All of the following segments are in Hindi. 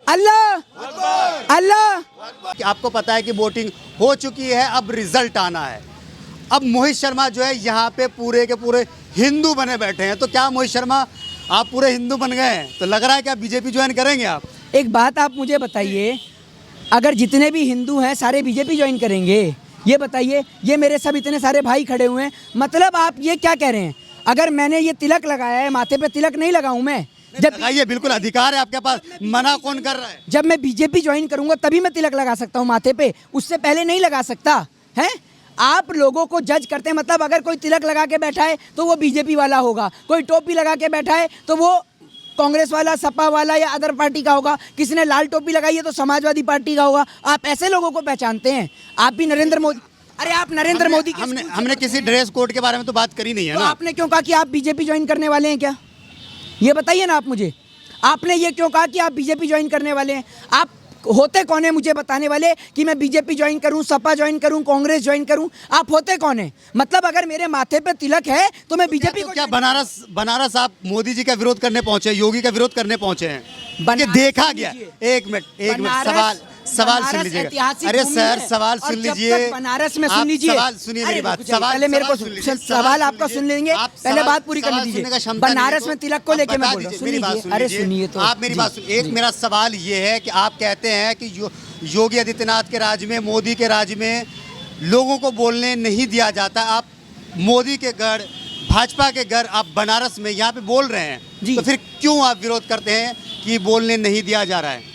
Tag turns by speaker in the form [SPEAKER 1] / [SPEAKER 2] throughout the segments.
[SPEAKER 1] अल्लाह अल्लाह।
[SPEAKER 2] आपको पता है कि वोटिंग हो चुकी है, अब रिजल्ट आना है। अब मोहित शर्मा जो है यहाँ पे पूरे के पूरे हिंदू बने बैठे हैं। तो क्या मोहित शर्मा आप पूरे हिंदू बन गए हैं? तो लग रहा है कि आप बीजेपी ज्वाइन करेंगे आप?
[SPEAKER 1] एक बात आप मुझे बताइए, अगर जितने भी हिंदू हैं सारे बीजेपी ज्वाइन करेंगे? ये बताइए, ये मेरे सब इतने सारे भाई खड़े हुए हैं, मतलब आप ये क्या कह रहे हैं? अगर मैंने ये तिलक लगाया है, माथे पे तिलक नहीं लगाऊं मैं? जब
[SPEAKER 2] ये बिल्कुल अधिकार है आपके पास, मना कौन कर रहा है?
[SPEAKER 1] जब मैं बीजेपी ज्वाइन करूंगा तभी मैं तिलक लगा सकता हूं माथे पे, उससे पहले नहीं लगा सकता है। आप लोगों को जज करते हैं, मतलब अगर कोई तिलक लगा के बैठा है तो वो बीजेपी वाला होगा, कोई टोपी लगा के बैठा है तो वो कांग्रेस वाला, सपा वाला या अदर पार्टी का होगा, किसी ने लाल टोपी लगाई है तो समाजवादी पार्टी का होगा। आप ऐसे लोगों को पहचानते हैं? आप भी नरेंद्र मोदी, अरे आप नरेंद्र मोदी के
[SPEAKER 2] हमने किसी ड्रेस कोड के बारे में तो बात करी नहीं है
[SPEAKER 1] तो
[SPEAKER 2] ना।
[SPEAKER 1] आपने क्यों कहा कि आप बीजेपी ज्वाइन करने वाले हैं? क्या ये बताइए ना आप मुझे, आपने ये क्यों कहा कि आप बीजेपी ज्वाइन करने वाले हैं? आप होते कौन है मुझे बताने वाले कि मैं बीजेपी ज्वाइन करूं, सपा ज्वाइन करूं, कांग्रेस ज्वाइन करूं? आप होते कौन है? मतलब अगर मेरे माथे पे तिलक है तो मैं बीजेपी को
[SPEAKER 2] क्या बनारस आप मोदी जी का विरोध करने पहुंचे, योगी का विरोध करने पहुंचे हैं? ये
[SPEAKER 1] बनारस
[SPEAKER 2] देखा गया। एक मिनट सवाल सुन लीजिएगा। अरे सर सवाल सुन लीजिए।
[SPEAKER 1] बनारस में सुन लीजिए,
[SPEAKER 2] सवाल सुनिए मेरी बात।
[SPEAKER 1] पहले मेरे को सवाल आपका सुन लेंगे, पहले बात पूरी करने दीजिए। बनारस में तिलक को लेके मैं बोल रहा हूँ, सुन लीजिए। अरे सुनिए तो
[SPEAKER 2] आप मेरी बात सुनिए। एक मेरा सवाल ये है कि आप कहते हैं कि योगी आदित्यनाथ के राज में, मोदी के राज में लोगों को बोलने नहीं दिया जाता। आप मोदी के गढ़, भाजपा के गढ़, आप बनारस में यहाँ पे बोल रहे हैं, तो फिर क्यों आप विरोध करते हैं कि बोलने नहीं दिया जा रहा है?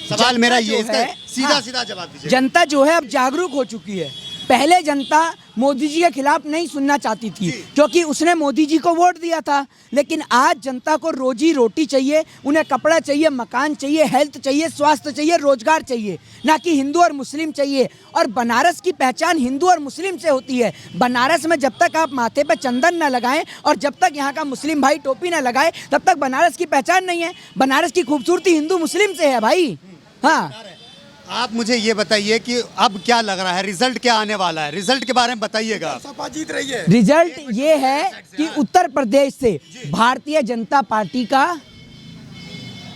[SPEAKER 2] सवाल मेरा ये है, सीधा जवाब दीजिए।
[SPEAKER 1] जनता जो है अब जागरूक हो चुकी है। पहले जनता मोदी जी के खिलाफ नहीं सुनना चाहती थी क्योंकि उसने मोदी जी को वोट दिया था, लेकिन आज जनता को रोजी रोटी चाहिए, उन्हें कपड़ा चाहिए, मकान चाहिए, हेल्थ चाहिए, स्वास्थ्य चाहिए, रोजगार चाहिए, ना कि हिंदू और मुस्लिम चाहिए। और बनारस की पहचान हिंदू और मुस्लिम से होती है। बनारस में जब तक आप माथे पे चंदन न लगाएं और जब तक यहाँ का मुस्लिम भाई टोपी न लगाए तब तक बनारस की पहचान नहीं है। बनारस की खूबसूरती हिंदू मुस्लिम से है भाई। हाँ,
[SPEAKER 2] आप मुझे ये बताइए कि अब क्या लग रहा है, रिजल्ट क्या आने वाला है? रिजल्ट के बारे में बताइएगा। सपा जीत रही है।
[SPEAKER 1] रिजल्ट ये है कि उत्तर प्रदेश से भारतीय जनता पार्टी का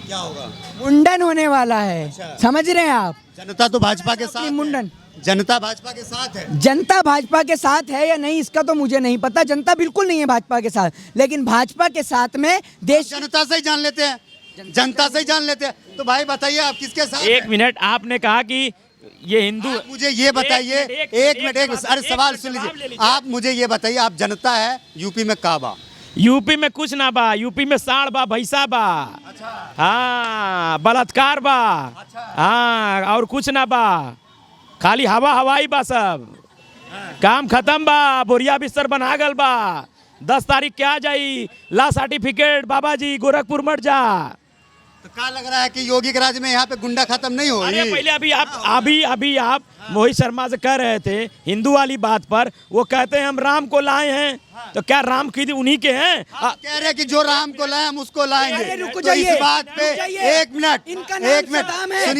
[SPEAKER 2] क्या होगा?
[SPEAKER 1] मुंडन होने वाला है।
[SPEAKER 2] अच्छा।
[SPEAKER 1] समझ रहे हैं आप?
[SPEAKER 2] जनता तो भाजपा के साथ है।
[SPEAKER 1] मुंडन,
[SPEAKER 2] जनता भाजपा के साथ है।
[SPEAKER 1] जनता भाजपा के साथ है या नहीं इसका तो मुझे नहीं पता। जनता बिल्कुल नहीं है भाजपा के साथ, लेकिन भाजपा के साथ में देश
[SPEAKER 2] जनता से ही जान लेते हैं, जनता से ही जान लेते हैं। तो भाई बताइए आप किसके साथ?
[SPEAKER 3] एक मिनट, आपने कहा कि ये हिंदू,
[SPEAKER 2] मुझे ये बताइए। एक मिनट अरे सवाल सुन लीजिए। आप मुझे ये बताइए, आप जनता है यूपी में का बा?
[SPEAKER 3] यूपी में कुछ ना बा, यूपी में साड़ बा, भैसा बा।
[SPEAKER 2] अच्छा।
[SPEAKER 3] हाँ, बलात्कार बा।
[SPEAKER 2] अच्छा।
[SPEAKER 3] हाँ, और कुछ ना बा, खाली हवाई बा सब। काम खत्म बा, बोरिया बिस्तर बना गल बा। 10 तारीख क्या जाई, ला सर्टिफिकेट बाबा जी, गोरखपुर मत जा।
[SPEAKER 2] तो क्या लग रहा है कि योगी के राज्य में यहाँ पे गुंडा खत्म नहीं हो?
[SPEAKER 3] अरे पहले अभी आप मोहित शर्मा से कह रहे थे हिंदू वाली बात पर, वो कहते हैं हम राम को लाए हैं। तो क्या राम की उन्हीं के हैं?
[SPEAKER 2] कह रहे हैं कि जो राम को लाए हम उसको लाएंगे।
[SPEAKER 1] अरे रुक
[SPEAKER 2] तो
[SPEAKER 1] जाइए,
[SPEAKER 2] इस बात पे एक मिनट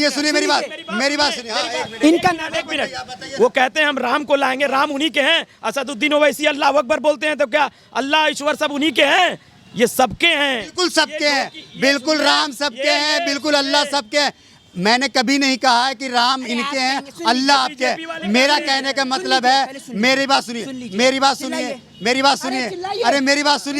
[SPEAKER 2] सुनिए मेरी बात सुनिए।
[SPEAKER 1] इनका
[SPEAKER 3] एक मिनट, वो कहते हैं हम राम को लाएंगे, राम उन्हीं के हैं। असदुद्दीन ओवैसी अल्लाह अकबर बोलते हैं, तो क्या अल्लाह ईश्वर सब उन्हीं के हैं? ये सबके हैं,
[SPEAKER 2] बिल्कुल सबके हैं, बिल्कुल राम सबके हैं, बिल्कुल अल्लाह सबके हैं। मैंने कभी नहीं कहा है कि राम इनके हैं, अल्लाह आपके हैं। मेरा कहने का मतलब है, मेरी बात सुनिए। अरे मेरी बात सुनिए। अरे मेरी बात सुन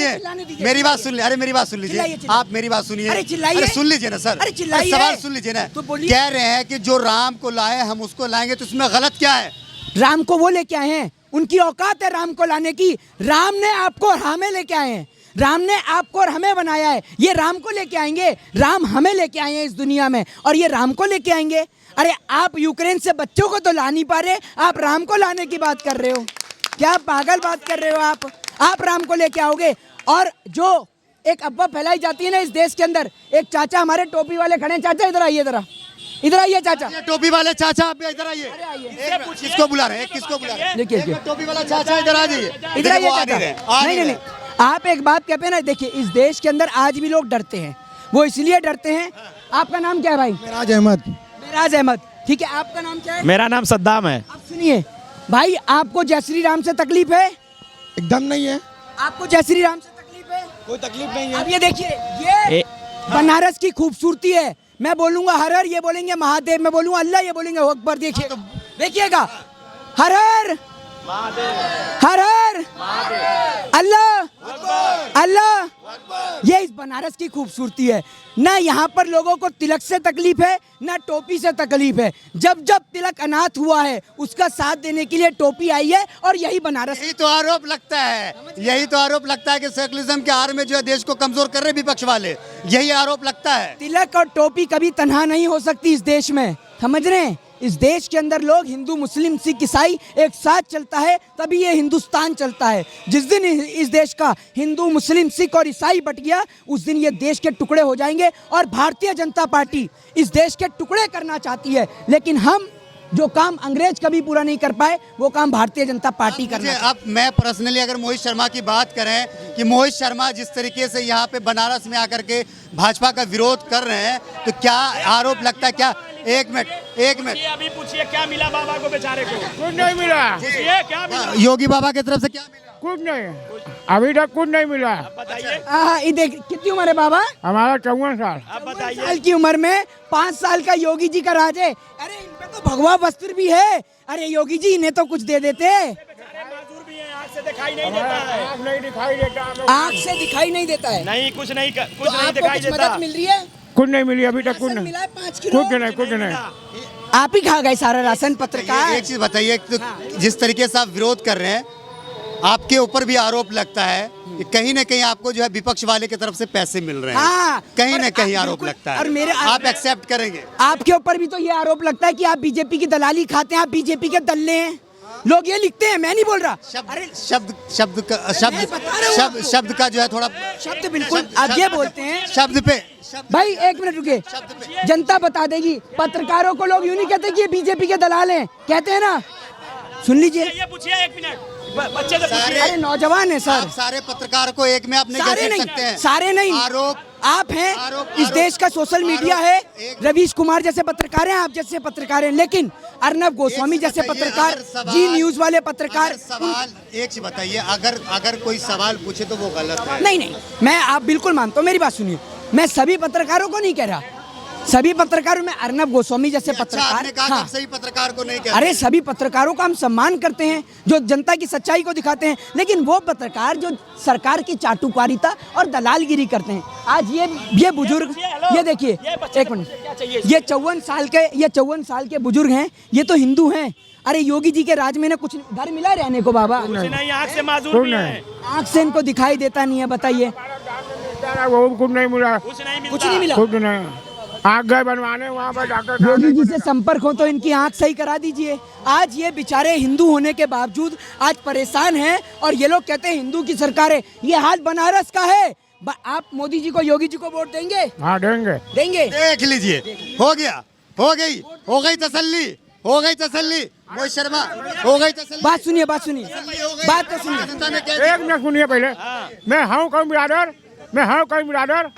[SPEAKER 2] लीजिए। आप मेरी बात सुनिए। अरे सुन लीजिए ना सर, सवाल सुन लीजिए ना। कह रहे हैं कि जो राम को लाए हम उसको लाएंगे, तो इसमें गलत क्या है?
[SPEAKER 1] राम को वो लेके आए हैं, उनकी औकात है राम को लाने की। राम ने आपको और हमें लेके आए हैं, राम ने आपको और हमें बनाया है। ये राम को लेके आएंगे, राम हमें लेके आए हैं इस दुनिया में, और ये राम को लेके आएंगे। अरे आप यूक्रेन से बच्चों को तो ला नहीं पा रहे, आप राम को लाने की बात कर रहे हो? क्या पागल बात कर रहे हो आप राम को लेके आओगे? और जो एक अफवाह फैलाई जाती है ना इस देश के अंदर, एक चाचा हमारे टोपी वाले खड़े हैं। चाचा इधर आइए, इधर आइए चाचा।
[SPEAKER 2] टोपी वाले चाचा आप इधर आइए। किसको बुला रहे हैं? देखिए टोपी वाला चाचा इधर आ जाइए।
[SPEAKER 1] इधर आइए चाचा। नहीं, आप एक बात कहते हैं ना, देखिए इस देश के अंदर आज भी लोग डरते हैं। वो इसलिए डरते हैं। आपका नाम क्या है भाई? मेराज अहमद। ठीक है, आपका नाम क्या है?
[SPEAKER 3] मेरा नाम सद्दाम है।
[SPEAKER 1] आप सुनिए भाई, आपको जय श्री राम से तकलीफ है?
[SPEAKER 4] एकदम नहीं है।
[SPEAKER 1] आपको जय श्री राम से तकलीफ है?
[SPEAKER 4] कोई तकलीफ नहीं है।
[SPEAKER 1] अब ये देखिए, ये बनारस की खूबसूरती है। मैं बोलूंगा हर हर, ये बोलेंगे महादेव, मैं बोलूंगा अल्लाह, ये बोलेंगे अकबर। देखिए देखिएगा, हर हर हर हर अल्लाह अल्लाह। ये इस बनारस की खूबसूरती है। ना यहाँ पर लोगों को तिलक से तकलीफ है, ना टोपी से तकलीफ है। जब जब तिलक अनाथ हुआ है, उसका साथ देने के लिए टोपी आई है, और यही बनारस।
[SPEAKER 2] यही तो आरोप लगता है, यही तो आरोप लगता है कि सेकुलरिज्म के आड़ में जो है देश को कमजोर कर रहे विपक्ष वाले, यही आरोप लगता है।
[SPEAKER 1] तिलक और टोपी कभी तन्हा नहीं हो सकती इस देश में, समझ रहे हैं? इस देश के अंदर लोग हिंदू, मुस्लिम, सिख, ईसाई एक साथ चलता है, तभी ये हिंदुस्तान चलता है। जिस दिन इस देश का हिंदू, मुस्लिम, सिख और ईसाई बट गया, उस दिन ये देश के टुकड़े हो जाएंगे। और भारतीय जनता पार्टी इस देश के टुकड़े करना चाहती है, लेकिन हम जो काम अंग्रेज कभी पूरा नहीं कर पाए, वो काम भारतीय जनता पार्टी करना।
[SPEAKER 2] अब मैं पर्सनली अगर मोहित शर्मा की बात करें कि मोहित शर्मा जिस तरीके से यहाँ पे बनारस में आकर के भाजपा का विरोध कर रहे हैं, तो क्या आरोप लगता है? क्या एक मिनट
[SPEAKER 3] ये अभी पूछिए क्या मिला बाबा को बेचारे को?
[SPEAKER 4] कुछ नहीं मिला।
[SPEAKER 3] पूछिए क्या मिला?
[SPEAKER 2] योगी बाबा की तरफ से क्या मिला?
[SPEAKER 4] कुछ नहीं, अभी तक कुछ नहीं मिला।
[SPEAKER 3] बताइए,
[SPEAKER 1] हाँ, ये देख कितनी उम्र है बाबा?
[SPEAKER 4] हमारा 54 साल।
[SPEAKER 3] अब
[SPEAKER 1] 54
[SPEAKER 3] बताइए।
[SPEAKER 1] साल की उम्र में 5 साल का योगी जी का राज है। अरे इन पे तो भगवा वस्त्र भी है। अरे योगी जी, इन्हें तो कुछ दे देते।
[SPEAKER 3] बेचारे माजूर भी हैं, आँख से दिखाई नहीं देता है।
[SPEAKER 4] आँख नहीं दिखाई देता।
[SPEAKER 1] आँख से दिखाई नहीं देता है।
[SPEAKER 3] नहीं, कुछ नहीं
[SPEAKER 1] तो आपको
[SPEAKER 3] दिखाई
[SPEAKER 1] कुछ
[SPEAKER 3] देता।
[SPEAKER 1] मदद मिल रही है?
[SPEAKER 4] कुछ नहीं मिली अभी तक, कुछ
[SPEAKER 1] राशन
[SPEAKER 4] नहीं।
[SPEAKER 1] मिला है 5 किलो?
[SPEAKER 4] कुछ नहीं।
[SPEAKER 1] आप ही खा गए सारा राशन, पत्रकार।
[SPEAKER 2] एक चीज बताइए, तो जिस तरीके से आप विरोध कर रहे हैं, आपके ऊपर भी आरोप लगता है कि कहीं ना कहीं आपको जो है विपक्ष वाले की तरफ से पैसे मिल रहे हैं।
[SPEAKER 1] हाँ,
[SPEAKER 2] कहीं
[SPEAKER 1] और
[SPEAKER 2] ना कहीं
[SPEAKER 1] आप
[SPEAKER 2] आरोप
[SPEAKER 1] बिल्कुल-
[SPEAKER 2] लगता है,
[SPEAKER 1] और मेरे
[SPEAKER 2] आप एक्सेप्ट करेंगे?
[SPEAKER 1] आपके ऊपर भी तो ये आरोप लगता है कि आप बीजेपी की दलाली खाते हैं, आप बीजेपी के दल्ले हैं। लोग ये लिखते हैं, मैं नहीं बोल रहा। अरे
[SPEAKER 2] शब्द का जो है थोड़ा
[SPEAKER 1] शब्द बिल्कुल आप ये बोलते हैं।
[SPEAKER 2] शब्द पे
[SPEAKER 1] भाई एक मिनट रुकिए, जनता बता देगी। पत्रकारों को लोग यूं नहीं कहते कि ये बीजेपी के दलाल हैं, कहते हैं ना। सुन लीजिए,
[SPEAKER 3] ये पूछिए 1 मिनट, बच्चे से पूछिए।
[SPEAKER 1] अरे नौजवान है सर।
[SPEAKER 2] आप सारे पत्रकार को एक में आप नहीं
[SPEAKER 1] सारे
[SPEAKER 2] कह
[SPEAKER 1] नहीं,
[SPEAKER 2] सकते हैं।
[SPEAKER 1] सारे नहीं।
[SPEAKER 2] आरोप
[SPEAKER 1] आप हैं,
[SPEAKER 2] आरोप-
[SPEAKER 1] इस देश का सोशल मीडिया
[SPEAKER 2] आरोप-
[SPEAKER 1] है।
[SPEAKER 2] एक-
[SPEAKER 1] रवीश कुमार जैसे पत्रकार हैं, आप जैसे पत्रकार हैं, लेकिन अर्नब गोस्वामी जैसे
[SPEAKER 2] बताइए,
[SPEAKER 1] पत्रकार,
[SPEAKER 2] अगर सवाल-
[SPEAKER 1] जी न्यूज वाले पत्रकार।
[SPEAKER 2] अगर सवाल एक चीज बताइए, अगर कोई सवाल पूछे तो वो गलत है।
[SPEAKER 1] नहीं, मैं आप बिल्कुल मानता हूँ, मेरी बात सुनिए। मैं सभी पत्रकारों को नहीं कह रहा, सभी पत्रकारों में अर्नब गोस्वामी जैसे
[SPEAKER 2] अच्छा,
[SPEAKER 1] पत्रकार।
[SPEAKER 2] आपने कहा कि
[SPEAKER 1] हाँ,
[SPEAKER 2] आप सही पत्रकार को नहीं कहते।
[SPEAKER 1] अरे सभी पत्रकारों का हम सम्मान करते हैं, जो जनता की सच्चाई को दिखाते हैं, लेकिन वो पत्रकार जो सरकार की चाटुकारिता और दलालगिरी करते हैं। आज ये बुजुर्ग, ये देखिए, एक मिनट, ये 54 साल के बुजुर्ग हैं, ये तो हिंदू हैं। अरे योगी जी के राज में ना कुछ घर मिला रहने को बाबा?
[SPEAKER 3] कुछ नहीं, आँख से माजूर
[SPEAKER 4] कुछ
[SPEAKER 3] भी
[SPEAKER 4] नहीं।
[SPEAKER 3] हैं।
[SPEAKER 1] आँख से इनको दिखाई देता नहीं है, बताइए।
[SPEAKER 4] वो कुछ नहीं मिला,
[SPEAKER 3] कुछ नहीं मिलता।
[SPEAKER 1] कुछ नहीं मिला।
[SPEAKER 4] कुछ नहीं। आँख गए बनवाने, वहाँ पर डॉक्टर
[SPEAKER 1] योगी जी से संपर्क हो तो इनकी आंख सही करा दीजिए। आज ये बेचारे हिंदू होने के बावजूद आज परेशान हैं, और ये लोग कहते हैं हिंदू की सरकार है। ये हाल बनारस का है। आप मोदी जी को, योगी जी को वोट देंगे?
[SPEAKER 4] हाँ देंगे।
[SPEAKER 1] देंगे।
[SPEAKER 2] देख लीजिए, हो गई तसल्ली। मोहित शर्मा, हो गई तसल्ली।
[SPEAKER 1] बात सुनिए, बात तो सुनिए।
[SPEAKER 2] जनता ने कह दिया।
[SPEAKER 4] एक मिनट सुनिए पहले। मैं हूँ कौन बिरादर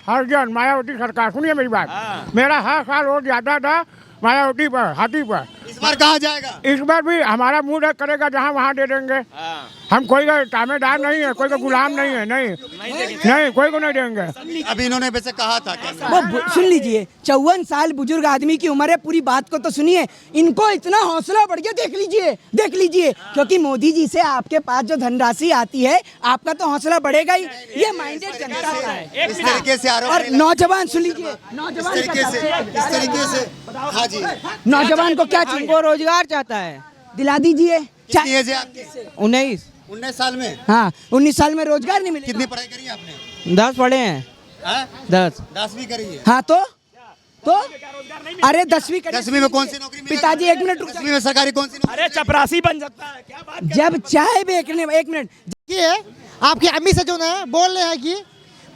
[SPEAKER 4] हरिजन मायावती सरकार। सुनिए मेरी बात। मेरा हर साल वोट जाता था मायावती पर, हाथी पर।
[SPEAKER 2] इस बार कहाँ जाएगा?
[SPEAKER 4] इस बार भी हमारा मुंह ढक करेगा, जहाँ वहाँ दे देंगे। हम कोई का तामेदार नहीं है, कोई का गुलाम नहीं है। नहीं, कोई को नहीं देंगे।
[SPEAKER 2] अभी इन्होंने वैसे कहा था क्या?
[SPEAKER 1] वो सुन लीजिए, 54 साल बुजुर्ग आदमी की उम्र है, पूरी बात को तो सुनिए। इनको इतना हौसला बढ़ गया, देख लीजिए, क्योंकि मोदी जी से आपके पास जो धनराशि आती है, आपका तो हौसला बढ़ेगा ही। ये माइंडेड जनता का है।
[SPEAKER 2] इस तरीके से आरोप
[SPEAKER 1] और
[SPEAKER 2] नहीं
[SPEAKER 1] नौजवान सुन लीजिए,
[SPEAKER 2] इस
[SPEAKER 1] नौजवान
[SPEAKER 2] तरीके से हाँ जी।
[SPEAKER 1] नौजवान को क्या चाहिए?
[SPEAKER 5] वो रोजगार चाहता है।
[SPEAKER 1] दिला दीजिए।
[SPEAKER 2] कितनी एज है आपकी?
[SPEAKER 5] 19
[SPEAKER 2] साल में।
[SPEAKER 1] हाँ, 19 साल में रोजगार नहीं मिलेगा।
[SPEAKER 2] कितनी पढ़ाई करी आपने?
[SPEAKER 5] 10 पढ़े हैं।
[SPEAKER 2] हाँ?
[SPEAKER 5] 10
[SPEAKER 2] 10वीं करी है।
[SPEAKER 1] हाँ तो अरे 10वीं करी।
[SPEAKER 2] 10वीं में कौन सी नौकरी मिलेगी?
[SPEAKER 1] पिताजी एक मिनट रुक
[SPEAKER 2] 10वीं में सरकारी कौन सी नौकरी?
[SPEAKER 3] अरे चपरासी बन सकता है, क्या बात कर-
[SPEAKER 1] जब चाहे बेचने, एक मिनट,
[SPEAKER 6] ये आपकी अम्मी से जो है बोल रहे हैं कि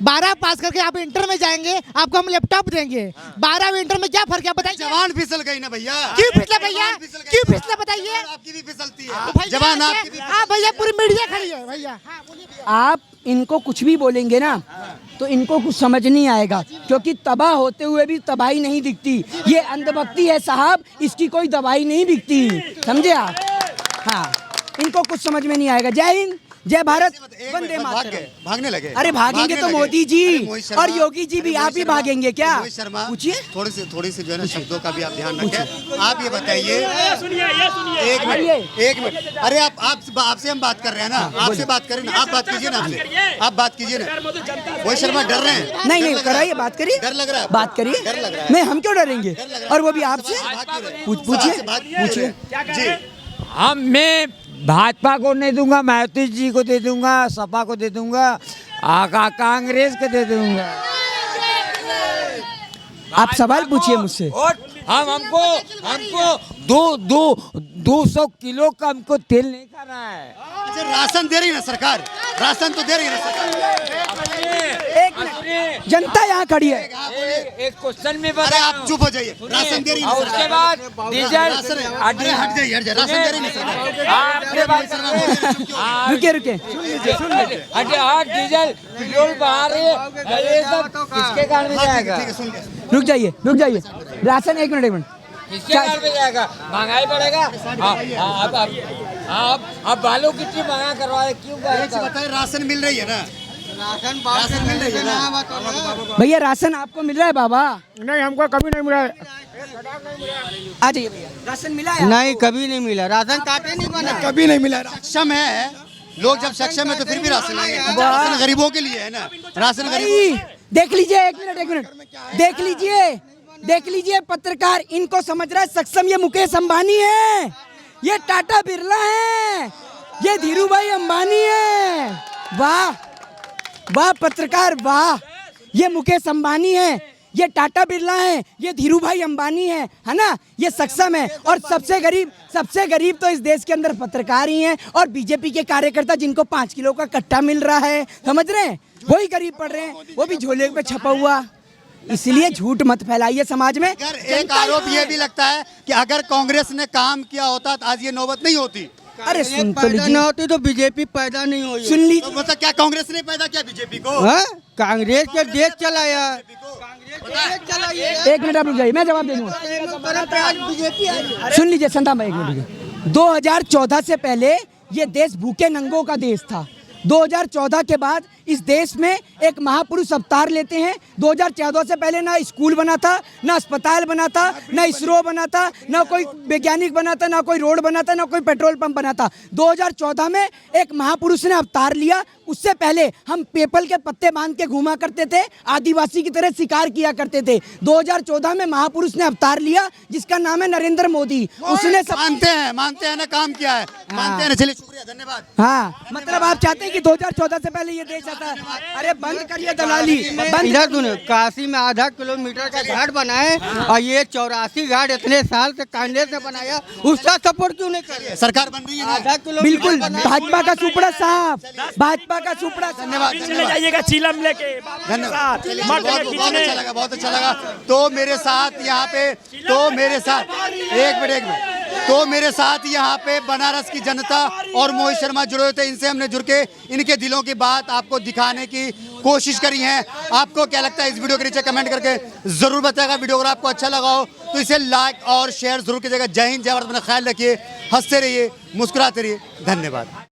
[SPEAKER 6] 12 पास करके आप इंटर में जाएंगे, आपको हम लैपटॉप देंगे। 12 में इंटर में क्या फर्क है बताइए?
[SPEAKER 2] जवान फिसल गई ना भैया।
[SPEAKER 6] क्यों फिसला भैया?
[SPEAKER 2] जवान फिसल गई।
[SPEAKER 6] क्यों फिसला बताइए?
[SPEAKER 2] आपकी भी फिसलती
[SPEAKER 6] भैया,
[SPEAKER 2] है। जवान आपकी भी
[SPEAKER 6] आप भैया पूरी मीडिया खड़ी है भैया। हाँ, बोलिए भैया।
[SPEAKER 1] आप इनको कुछ भी बोलेंगे ना, तो इनको कुछ समझ नहीं आएगा, क्योंकि तबाह होते हुए भी तबाही नहीं दिखती। ये अंधभक्ति है साहब, इसकी कोई दवाई नहीं दिखती, समझे आप? हाँ, इनको कुछ समझ में नहीं आएगा। जय हिंद, जय भारत,
[SPEAKER 2] एक
[SPEAKER 1] वंदे
[SPEAKER 2] मिनट, भाग
[SPEAKER 1] मातरम।
[SPEAKER 2] गए, भागने लगे।
[SPEAKER 1] अरे भागेंगे
[SPEAKER 2] भागने
[SPEAKER 1] तो
[SPEAKER 2] लगे।
[SPEAKER 1] मोदी जी
[SPEAKER 2] अरे मोहित शर्मा-
[SPEAKER 1] और योगी जी भी,
[SPEAKER 2] अरे
[SPEAKER 1] आप
[SPEAKER 2] मोहित
[SPEAKER 1] भी
[SPEAKER 2] शर्मा-
[SPEAKER 1] भागेंगे क्या?
[SPEAKER 2] मोहित शर्मा,
[SPEAKER 1] पूछिए।
[SPEAKER 2] थोड़ी सी जो है ना शब्दों का भी आप ध्यान रखें। आप ये बताइए, एक
[SPEAKER 1] आइए।
[SPEAKER 2] मिनट, एक मिनट। अरे आपसे हम बात कर रहे हैं ना, आपसे बात करें ना, आप बात कीजिए ना हमसे, आप बात कीजिए ना। मोहित शर्मा डर रहे हैं?
[SPEAKER 1] नहीं
[SPEAKER 2] डर
[SPEAKER 1] नहीं
[SPEAKER 2] लग रहा है?
[SPEAKER 1] कराइए, बात करिए,
[SPEAKER 2] डर लग रहा है?
[SPEAKER 1] बात करिए।
[SPEAKER 2] डर लग रहा है?
[SPEAKER 1] नहीं, हम क्यों डरेंगे?
[SPEAKER 2] डर लग रहा है?
[SPEAKER 1] और वो भी आपसे।
[SPEAKER 2] भाग क्यों रहे हैं?
[SPEAKER 1] पूछिए,
[SPEAKER 2] भाग क्यों
[SPEAKER 1] पूछिए।
[SPEAKER 2] रहे हैं? जी,
[SPEAKER 7] मैं भाजपा को नहीं दूंगा, मायावती जी को दे दूंगा, सपा को दे दूंगा, कांग्रेस को दे दूंगा।
[SPEAKER 1] आप सवाल पूछिए मुझसे।
[SPEAKER 7] और हमको 200 किलो का हमको तेल नहीं खाना है।
[SPEAKER 2] अच्छा, राशन दे रही है ना सरकार, राशन तो दे रही है ना सरकार।
[SPEAKER 1] एक मिनट, जनता यहाँ खड़ी है।
[SPEAKER 7] एक क्वेश्चन में
[SPEAKER 2] अरे आप चुप हो जाइए, राशन दे रही है ना
[SPEAKER 7] और उसके
[SPEAKER 2] सरकार।
[SPEAKER 7] बाद डीजल
[SPEAKER 2] राशन है। अरे हट जाइए, हट जाइए, राशन दे रही है ना सरकार।
[SPEAKER 7] आपके
[SPEAKER 2] मोहित शर्मा बोल रहे हैं, चुप क्यों हो?
[SPEAKER 1] रुके रुके,
[SPEAKER 7] डीजल पेट्रोल बढ़ा रहे हैं, ये सब किसके कारण में
[SPEAKER 2] हाँ, ठीक
[SPEAKER 7] जाएगा?
[SPEAKER 2] है, ठीक है, सुन लिया।
[SPEAKER 1] रुक जाइए। राशन, एक मिनट।
[SPEAKER 7] किसके कारण में जाएगा? महंगाई बढ़ेगा। आप बालू कितनी महंगा करवा रहे, क्यों
[SPEAKER 2] एक चीज बताइए, राशन मिल रही है ना? राशन मिल रही है ना?
[SPEAKER 1] भैया राशन आपको मिल रहा है बाबा?
[SPEAKER 4] नहीं, हमको कभी नहीं मिला है।
[SPEAKER 1] आ जाइए भैया, राशन मिला है?
[SPEAKER 5] नहीं, कभी नहीं मिला, राशन कार्ड नहीं बना।
[SPEAKER 1] कभी नहीं मिला।
[SPEAKER 2] सक्षम है लोग, जब सक्षम है तो फिर भी राशन लेंगे। राशन गरीबों के लिए है ना, राशन गरीबों।
[SPEAKER 1] नहीं, देख लीजिए, एक मिनट, देख लीजिए पत्रकार, इनको समझ रहा है सक्षम ये मुकेश अंबानी है, ये टाटा बिरला है, ये धीरू भाई अंबानी है। वाह पत्रकार, वाह, ये मुकेश अंबानी है, ये टाटा बिरला है, ये धीरू भाई अंबानी है ना, ये सक्षम है। और सबसे गरीब तो इस देश के अंदर पत्रकार ही हैं और बीजेपी के कार्यकर्ता जिनको 5 किलो का कट्टा मिल रहा है, समझ रहे हैं, वही गरीब पड़ रहे हैं, वो भी झोले पे छपा हुआ। इसलिए झूठ मत फैलाइए समाज में।
[SPEAKER 2] अगर एक आरोप ये भी लगता है कि अगर कांग्रेस ने काम किया होता तो आज ये नौबत नहीं होती।
[SPEAKER 1] अरे सुन तो
[SPEAKER 5] पैदा
[SPEAKER 1] लीजिए,
[SPEAKER 5] न होती तो बीजेपी पैदा नहीं हुई।
[SPEAKER 1] सुन
[SPEAKER 2] तो
[SPEAKER 1] लीजिए।
[SPEAKER 2] मतलब क्या कांग्रेस ने पैदा किया बीजेपी को?
[SPEAKER 5] हाँ? कांग्रेस के देश चलाया।
[SPEAKER 1] एक मिनट आप रुक जाइए, मैं जवाब दे दूंगा।
[SPEAKER 5] बीजेपी
[SPEAKER 1] सुन लीजिए संता भाई, एक मिनट। 2014 से पहले ये देश भूखे नंगों का देश था। 2014 के बाद इस देश में एक महापुरुष अवतार लेते हैं। 2014 से पहले ना स्कूल बना था, ना अस्पताल बना था, ना इसरो बना था, ना कोई वैज्ञानिक बना था, ना कोई रोड बना था, ना कोई पेट्रोल पंप बना था। 2014 में एक महापुरुष ने अवतार लिया। उससे पहले हम पीपल के पत्ते बांध के घूमा करते थे, आदिवासी की तरह शिकार किया करते थे। 2014 में महापुरुष ने अवतार लिया जिसका नाम है नरेंद्र मोदी। उसने
[SPEAKER 2] मानते हैं ना, काम किया है, मानते हैं ना। चलिए, शुक्रिया, धन्यवाद।
[SPEAKER 1] हाँ, मतलब आप चाहते हैं कि 2014 से पहले ये देश आता। अरे बंद करिए दलाली, बंद।
[SPEAKER 5] इधर सुनो, काशी में आधा किलोमीटर का घाट बना है और ये 84 घाट इतने साल से कांग्रेस ने बनाया, उसका सपोर्ट क्यों नहीं कर रहे?
[SPEAKER 2] सरकार बन रही है ना?
[SPEAKER 5] आधा किलोमीटर
[SPEAKER 1] बिल्कुल,
[SPEAKER 5] बनाया।
[SPEAKER 1] भाजपा का सुपड़ा साहब, भाजपा का सुपड़ा।
[SPEAKER 2] धन्यवाद,
[SPEAKER 3] ले जाइएगा चिलम लेके
[SPEAKER 2] धन्यवाद।
[SPEAKER 3] मठ में
[SPEAKER 2] बहुत
[SPEAKER 3] खींचने।
[SPEAKER 2] अच्छा लगा, बहुत अच्छा लगा। तो मेरे साथ यहाँ पे, तो मेरे साथ एक मिनट, तो मेरे साथ यहाँ पे बनारस की जनता और मोहित शर्मा जुड़े थे। इनसे हमने जुड़ के इनके दिलों की बात आपको दिखाने की कोशिश करी है। आपको क्या लगता है इस वीडियो के नीचे कमेंट करके जरूर बताएगा। वीडियो अगर आपको अच्छा लगा हो तो इसे लाइक और शेयर जरूर कीजिएगा। जय हिंद, जय भारत, अपना ख्याल रखिए, हंसते रहिए, मुस्कुराते रहिए। धन्यवाद।